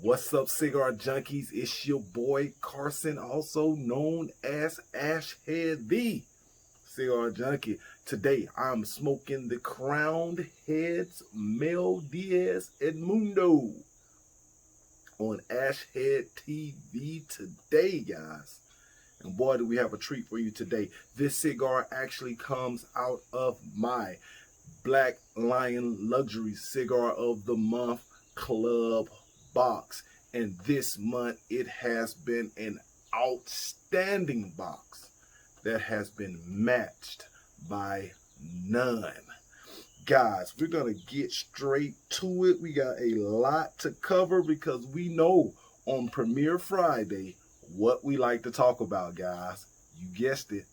What's up, cigar junkies? It's your boy Carson, also known as Ashhead the Cigar Junkie. Today I'm smoking the Crowned Heads Mel Días Edmundo on Ashhead TV today, guys. And boy, do we have a treat for you today. This cigar actually comes out of my Black Lion Luxury Cigar of the Month Club box, and this month it has been an outstanding box that has been matched by none. Guys, we're gonna get straight to it. We got a lot to cover because we know on Premiere Friday what we like to talk about, guys. You guessed it,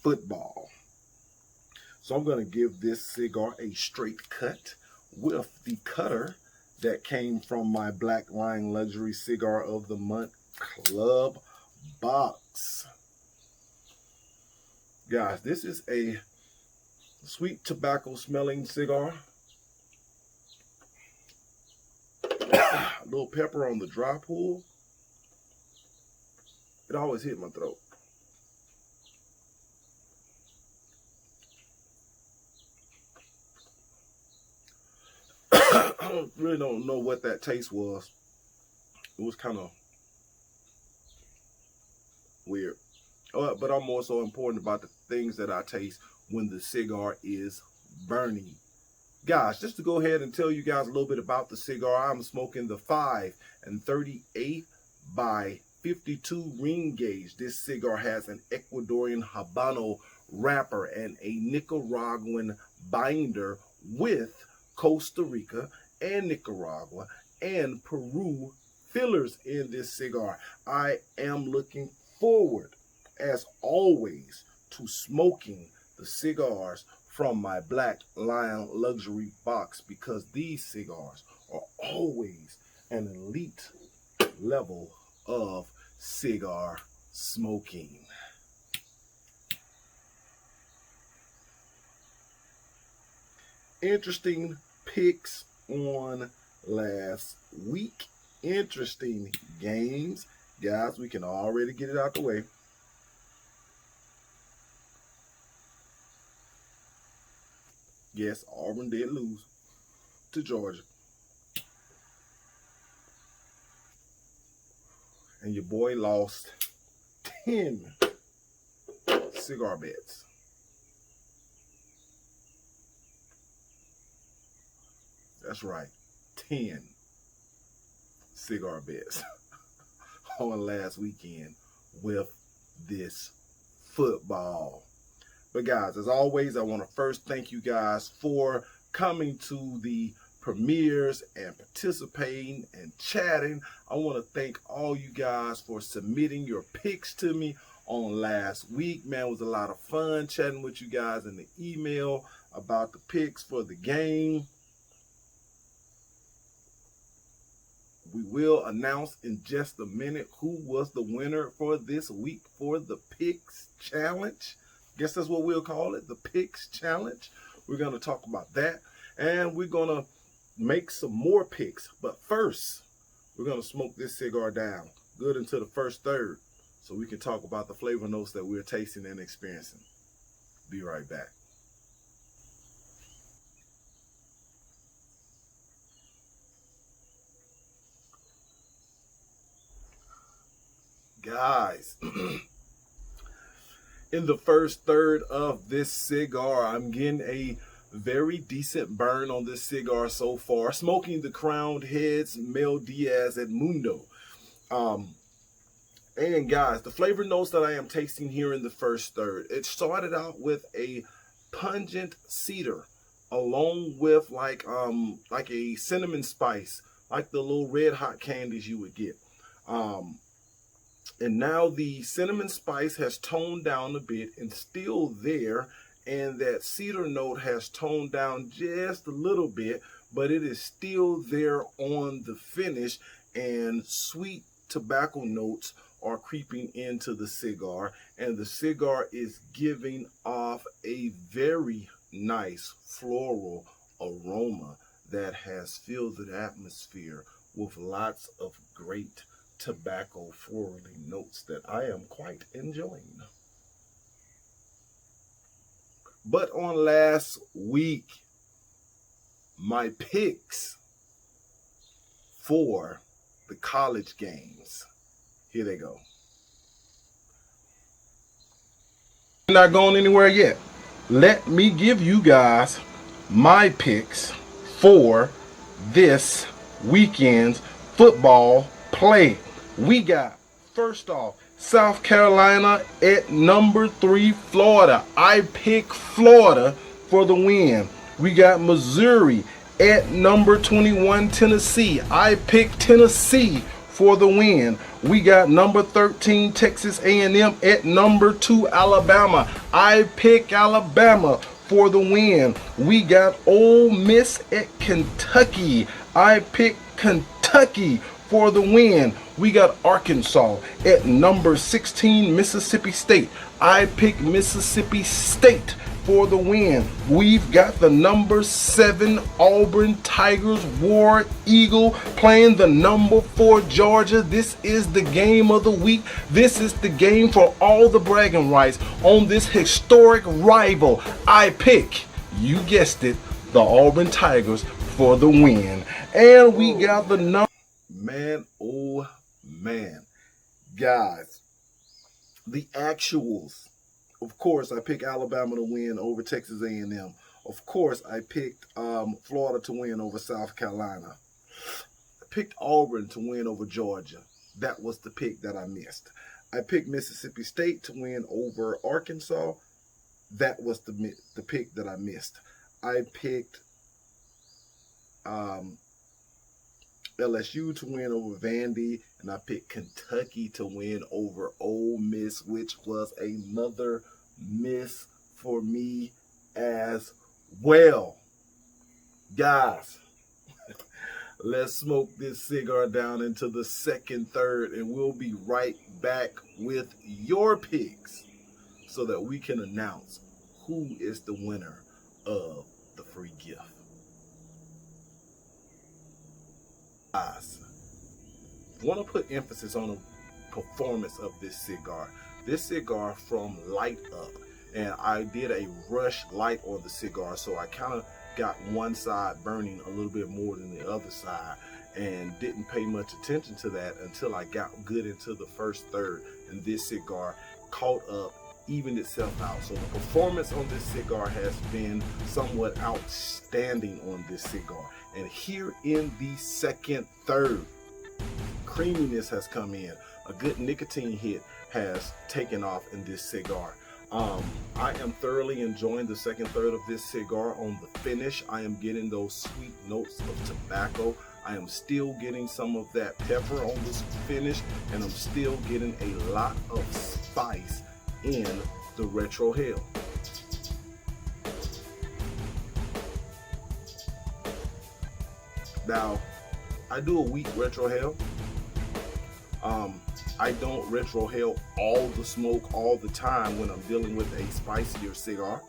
football. So I'm gonna give this cigar a straight cut with the cutter that came from my Black Lion Luxury Cigar of the Month Club box. Guys, this is a sweet tobacco smelling cigar. A little pepper on the dry pull. It always hit my throat. I really don't know what that taste was. It was kind of weird. But I'm more so important about the things that I taste when the cigar is burning. Guys, just to go ahead and tell you guys a little bit about the cigar, I'm smoking the 5 38 by 52 ring gauge. This cigar has an Ecuadorian Habano wrapper and a Nicaraguan binder with Costa Rica and Nicaragua and Peru fillers in this cigar. I am looking forward, as always, to smoking the cigars from my Black Lion Luxury box because these cigars are always an elite level of cigar smoking. Interesting picks on last week. Interesting games. Guys, we can already get it out the way. Yes, Auburn did lose to Georgia. And your boy lost 10 cigar bets. That's right, 10 cigar bets on last weekend with this football. But guys, as always, I want to first thank you guys for coming to the premieres and participating and chatting. I want to thank all you guys for submitting your picks to me on last week. Man, it was a lot of fun chatting with you guys in the email about the picks for the game. We will announce in just a minute who was the winner for this week for the Picks Challenge. Guess that's what we'll call it, the Picks Challenge. We're going to talk about that, and we're going to make some more picks. But first, we're going to smoke this cigar down good into the first third so we can talk about the flavor notes that we're tasting and experiencing. Be right back. Guys, in the first third of this cigar, I'm getting a very decent burn on this cigar so far. Smoking the Crowned Heads Mel Días Edmundo. And guys, the flavor notes that I am tasting here in the first third, it started out with a pungent cedar along with like a cinnamon spice, like the little red hot candies you would get. And now the cinnamon spice has toned down a bit and still there, and that cedar note has toned down just a little bit, but it is still there on the finish, and sweet tobacco notes are creeping into the cigar, and the cigar is giving off a very nice floral aroma that has filled the atmosphere with lots of great tobacco florally notes that I am quite enjoying. But on last week, my picks for the college games, here they go. Not going anywhere yet. Let me give you guys my picks for this weekend's football play. We got, first off, South Carolina at number 3, Florida. I pick Florida for the win. We got Missouri at number 21, Tennessee. I pick Tennessee for the win. We got number 13, Texas A&M at number 2, Alabama. I pick Alabama for the win. We got Ole Miss at Kentucky. I pick Kentucky for the win. We got Arkansas at number 16, Mississippi State. I pick Mississippi State for the win. We've got the number 7 Auburn Tigers War Eagle playing the number 4 Georgia. This is the game of the week. This is the game for all the bragging rights on this historic rival. I pick, you guessed it, the Auburn Tigers for the win. And we got the number. Man, oh man. Guys, the actuals. Of course, I picked Alabama to win over Texas A&M. Of course, I picked Florida to win over South Carolina. I picked Auburn to win over Georgia. That was the pick that I missed. I picked Mississippi State to win over Arkansas. That was the pick that I missed. I picked LSU to win over Vandy, and I picked Kentucky to win over Ole Miss, which was another miss for me as well. Guys, let's smoke this cigar down into the second, third, and we'll be right back with your picks so that we can announce who is the winner of the free gift. I want to put emphasis on the performance of this cigar. This cigar from Light Up, and I did a rush light on the cigar, so I kind of got one side burning a little bit more than the other side and didn't pay much attention to that until I got good into the first third, and this cigar caught up, evened itself out. So the performance on this cigar has been somewhat outstanding on this cigar. And here in the second third, creaminess has come in. A good nicotine hit has taken off in this cigar. I am thoroughly enjoying the second third of this cigar. On the finish, I am getting those sweet notes of tobacco. I am still getting some of that pepper on this finish, and I'm still getting a lot of spice in the Retro Hell. Now, I do a weak Retro Hell. I don't Retro Hell all the smoke all the time when I'm dealing with a spicier cigar,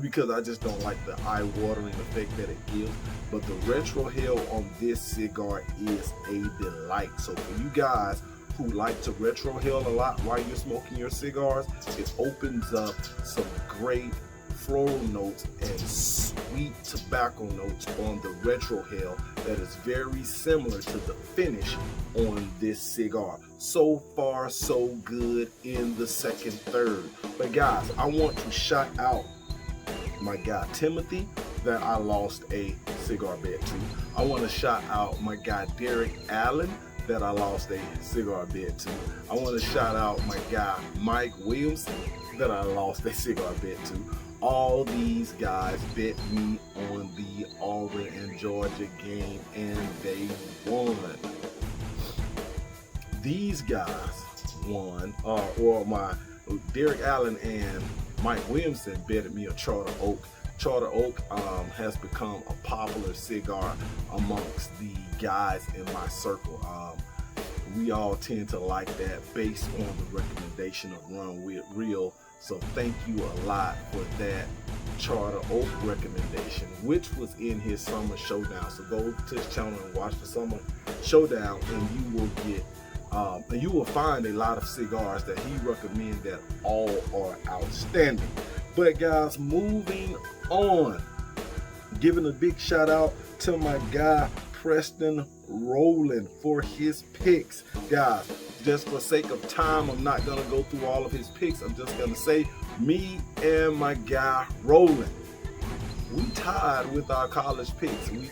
because I just don't like the eye-watering effect that it gives. But the Retro Hell on this cigar is a delight. So for you guys who like to Retro Hell a lot while you're smoking your cigars, it opens up some great floral notes and sweet tobacco notes on the Retro Hell that is very similar to the finish on this cigar. So far, so good in the second third. But guys, I want to shout out my guy Timothy that I lost a cigar bet to. I want to shout out my guy Derek Allen that I lost a cigar bet to. I want to shout out my guy Mike Williamson that I lost a cigar bet to. All these guys bet me on the Auburn and Georgia game, and they won. These guys won, or my Derek Allen and Mike Williamson betted me a Charter Oak. Charter Oak has become a popular cigar amongst the guys in my circle. We all tend to like that based on the recommendation of Run With Real So thank you a lot for that Charter Oak recommendation, which was in his summer showdown. So go to his channel and watch the summer showdown, and you will get and you will find a lot of cigars that he recommended that all are outstanding. But guys, moving on, giving a big shout out to my guy Preston Rowland for his picks. Guys, just for sake of time, I'm not gonna go through all of his picks. I'm just gonna say, me and my guy Rowland, we tied with our college picks. We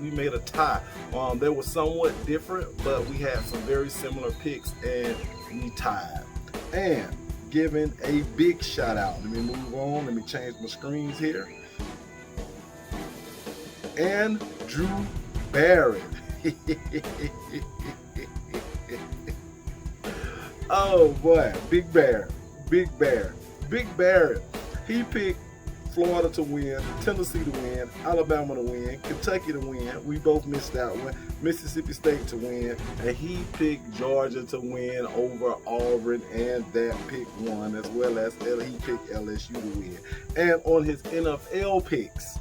made a tie. They were somewhat different, but we had some very similar picks, and we tied. And giving a big shout out. Let me move on. Let me change my screens here. And Drew Barrett. Oh boy, Big Bear. He picked Florida to win, Tennessee to win, Alabama to win, Kentucky to win. We both missed that one. Mississippi State to win, and he picked Georgia to win over Auburn, and that pick won, as well as he picked LSU to win. And on his NFL picks,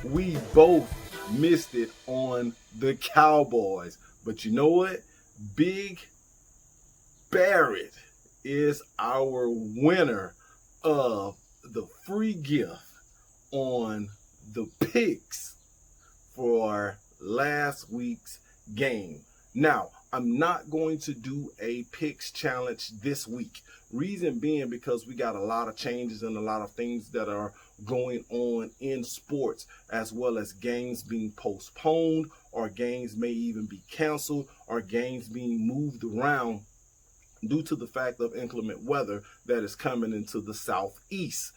we both missed it on the Cowboys. But you know what? Big Barrett is our winner of the free gift on the picks for last week's game. Now, I'm not going to do a picks challenge this week. Reason being because we got a lot of changes and a lot of things that are going on in sports, as well as games being postponed, or games may even be canceled, or games being moved around due to the fact of inclement weather that is coming into the southeast.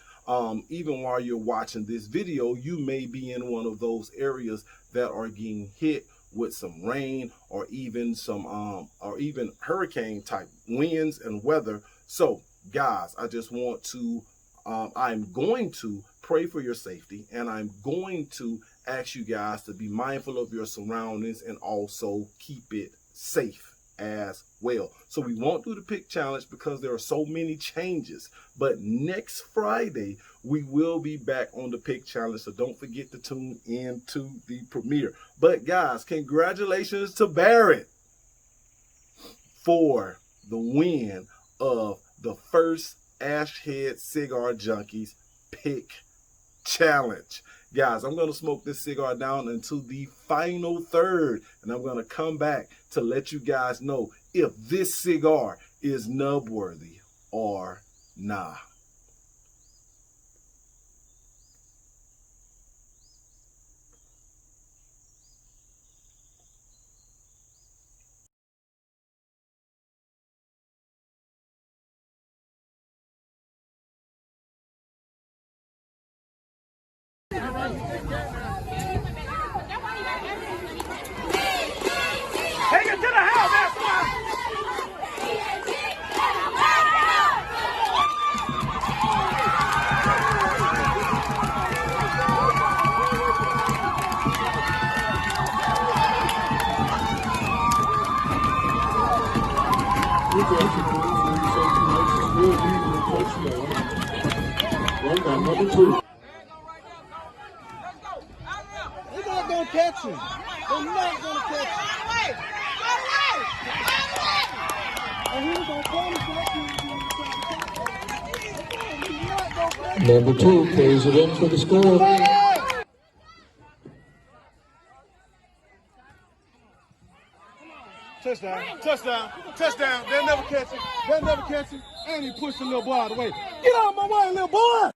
Even while you're watching this video, you may be in one of those areas that are getting hit with some rain, or even hurricane type winds and weather. So guys, I just want to I'm going to pray for your safety, and I'm going to ask you guys to be mindful of your surroundings and also keep it safe as well. So we won't do the pick challenge because there are so many changes, but next Friday we will be back on the pick challenge, so don't forget to tune in to the premiere. But guys, congratulations to Barrett for the win of the first Ashhead Cigar Junkies pick challenge. Guys, I'm going to smoke this cigar down into the final third, and I'm going to come back to let you guys know if this cigar is nub worthy or nah. Take it to the house, that's why. Number 2. They're not going to catch him. They're not going to catch him. Number 2 carries it in for the score. Touchdown, touchdown, touchdown. They'll never catch it. They'll never catch it. And he pushed the little boy out of the way. Get out of my way, little boy!